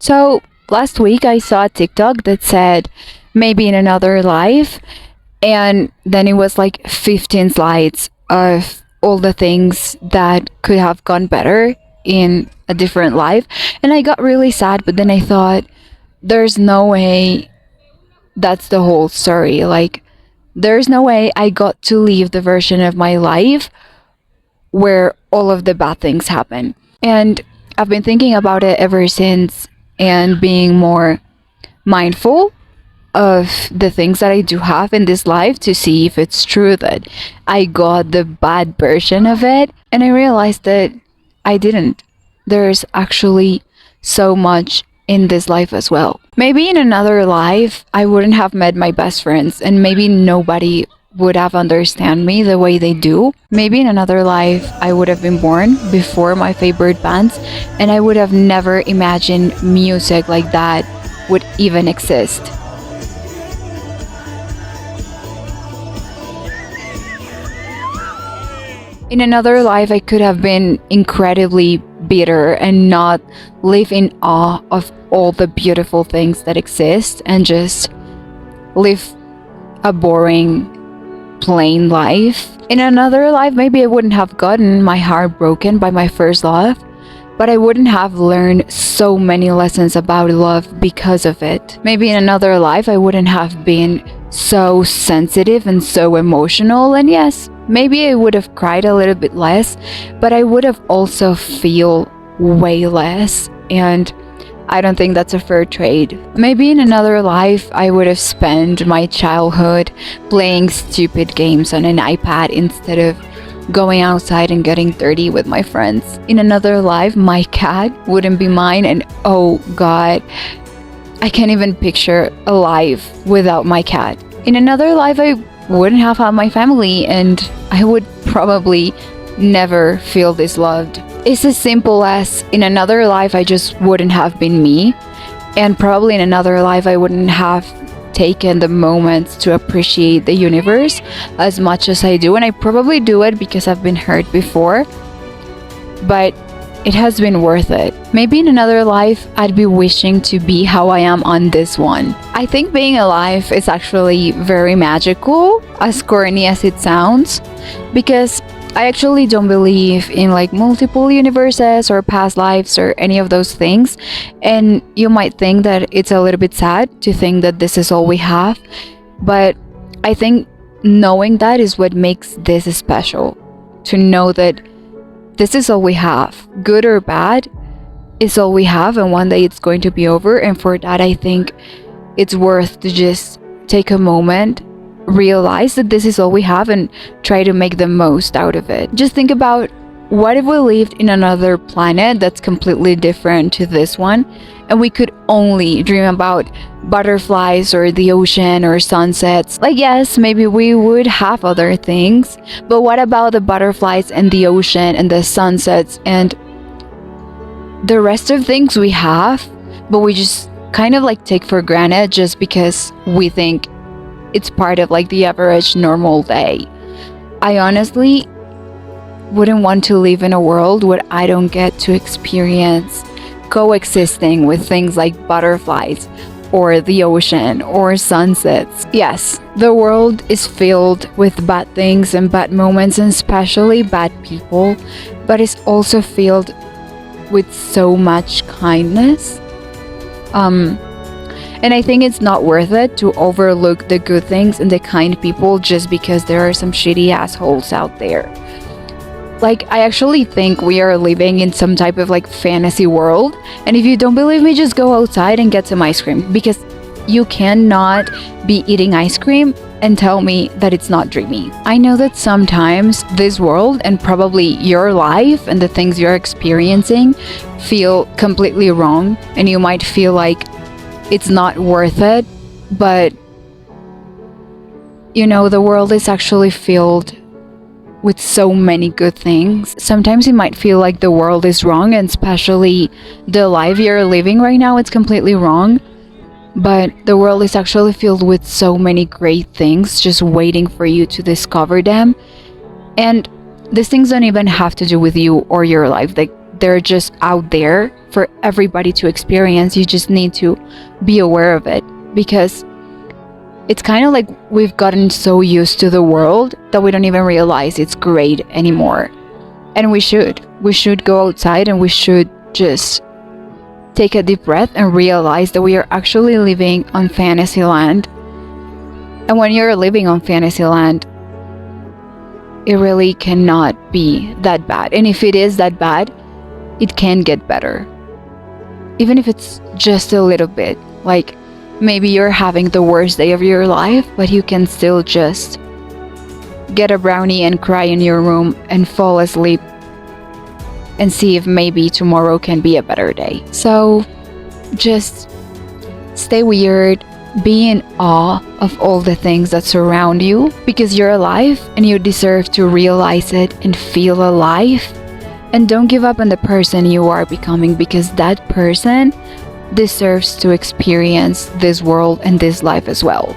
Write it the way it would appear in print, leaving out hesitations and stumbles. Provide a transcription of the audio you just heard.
So last week I saw a TikTok that said maybe in another life, and then it was like 15 slides of all the things that could have gone better in a different life. And I got really sad, but then I thought, there's no way that's the whole story. Like, there's no way I got to live the version of my life where all of the bad things happen. And I've been thinking about it ever since and being more mindful of the things that I do have in this life to see if it's true that I got the bad version of it. And I realized that I didn't. There's actually so much in this life as well. Maybe in another life, I wouldn't have met my best friends, and maybe nobody would have understand me the way they do. Maybe in another life, I would have been born before my favorite bands, and I would have never imagined music like that would even exist. In another life, I could have been incredibly bitter and not live in awe of all the beautiful things that exist and just live a boring, plain life. In another life, maybe I wouldn't have gotten my heart broken by my first love, but I wouldn't have learned so many lessons about love because of it. Maybe in another life, I wouldn't have been so sensitive and so emotional, and yes, maybe I would have cried a little bit less, but I would have also feel way less, and I don't think that's a fair trade. Maybe in another life, I would have spent my childhood playing stupid games on an iPad instead of going outside and getting dirty with my friends. In another life, my cat wouldn't be mine, and oh god, I can't even picture a life without my cat. In another life, I wouldn't have had my family, and I would probably never feel this loved. It's as simple as in another life, I just wouldn't have been me, and probably in another life, I wouldn't have taken the moments to appreciate the universe as much as I do, and I probably do it because I've been hurt before, but it has been worth it. Maybe in another life, I'd be wishing to be how I am on this one. I think being alive is actually very magical, as corny as it sounds, because I actually don't believe in like multiple universes or past lives or any of those things. And you might think that it's a little bit sad to think that this is all we have, but I think knowing that is what makes this special. To know that this is all we have, good or bad, is all we have, and one day it's going to be over. And for that, I think it's worth to just take a moment, realize that this is all we have, and try to make the most out of it. Just think about, what if we lived in another planet that's completely different to this one, and we could only dream about butterflies or the ocean or sunsets? Like, yes, maybe we would have other things, but what about the butterflies and the ocean and the sunsets and the rest of things we have, but we just kind of like take for granted just because we think it's part of like the average normal day? I honestly wouldn't want to live in a world where I don't get to experience coexisting with things like butterflies or the ocean or sunsets. Yes, the world is filled with bad things and bad moments, and especially bad people, but it's also filled with so much kindness. And I think it's not worth it to overlook the good things and the kind people just because there are some shitty assholes out there. Like, I actually think we are living in some type of like fantasy world. And if you don't believe me, just go outside and get some ice cream, because you cannot be eating ice cream and tell me that it's not dreamy. I know that sometimes this world and probably your life and the things you're experiencing feel completely wrong, and you might feel like it's not worth it, but you know, the world is actually filled with so many good things. Sometimes it might feel like the world is wrong, and especially the life you're living right now, it's completely wrong. But the world is actually filled with so many great things just waiting for you to discover them. And these things don't even have to do with you or your life. Like, they're just out there for everybody to experience. You just need to be aware of it, because it's kind of like we've gotten so used to the world that we don't even realize it's great anymore. And we should go outside, and we should just take a deep breath and realize that we are actually living on fantasy land. And when you're living on fantasy land, it really cannot be that bad. And if it is that bad, it can get better. Even if it's just a little bit. Like, maybe you're having the worst day of your life, but you can still just get a brownie and cry in your room and fall asleep and see if maybe tomorrow can be a better day. So just stay weird, be in awe of all the things that surround you, because you're alive and you deserve to realize it and feel alive. And don't give up on the person you are becoming, because that person deserves to experience this world and this life as well.